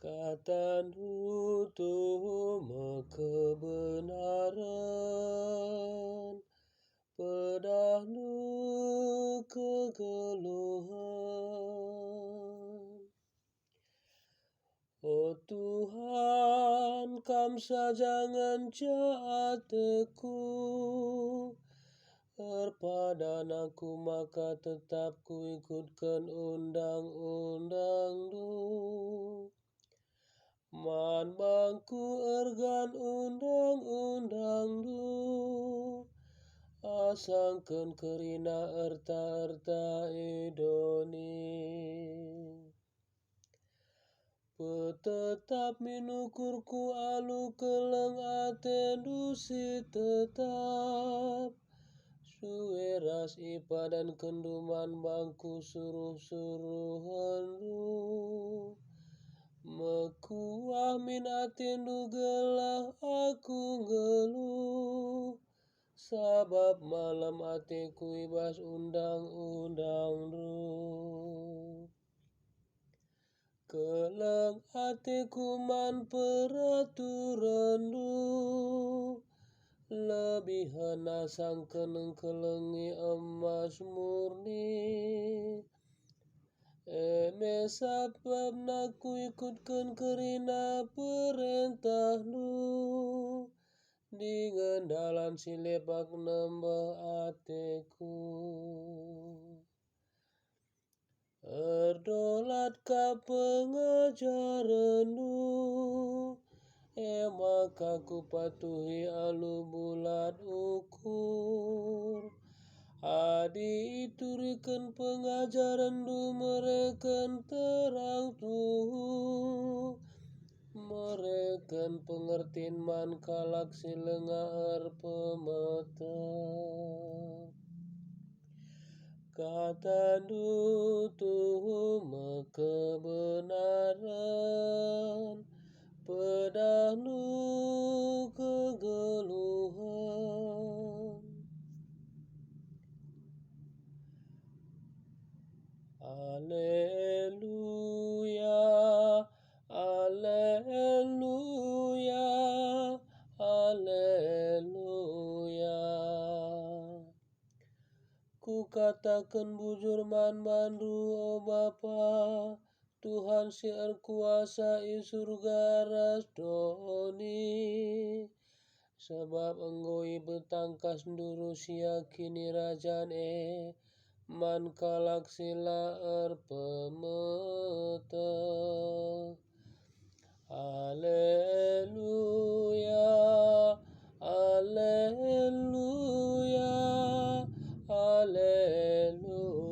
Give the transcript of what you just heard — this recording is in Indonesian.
Katan hutum kebenaran, pedahnu kegeluhan. Oh Tuhan, kamsa jangan jaateku, erpadanaku maka tetap ku ikutkan undang-undang-Nu. Man bangku ergan undang-undang-Nu, asangken kerina erta-erta idoni. Petetap minukurku alu keleng atendu si tetap, sueras ipa dan kenduman bangku suruh-suruhandu. Mekuah min atendu gelah aku ngeluh, sabab malam atiku ibas undang-undang-Nu. Keleng atiku man peraturan-Nu, lebihan asangken kelengi emas murni. Eme sababna ku ikutkan kerina perintah-Nu, dengan dalan silepak nembah atiku. Erdolat ka pengajaran-Nu, maka ku patuhi alu bulat ukur. Adi iturikan pengajaran-Nu mereken terang tuhu, mereken pengertian man kalak silengar pemata. Katan-Nu tuhum kebenaran, pedahnu kegeluhan. Alleluia, alleluia, alleluia. Ku katakan bujur man mandu o Bapa, Tuhan si erkuasa i surga ras doni. Sebab Engkau i betangkas nduru siakini rajan man kalak sila erpemeta. Alleluia, alleluia, alleluia.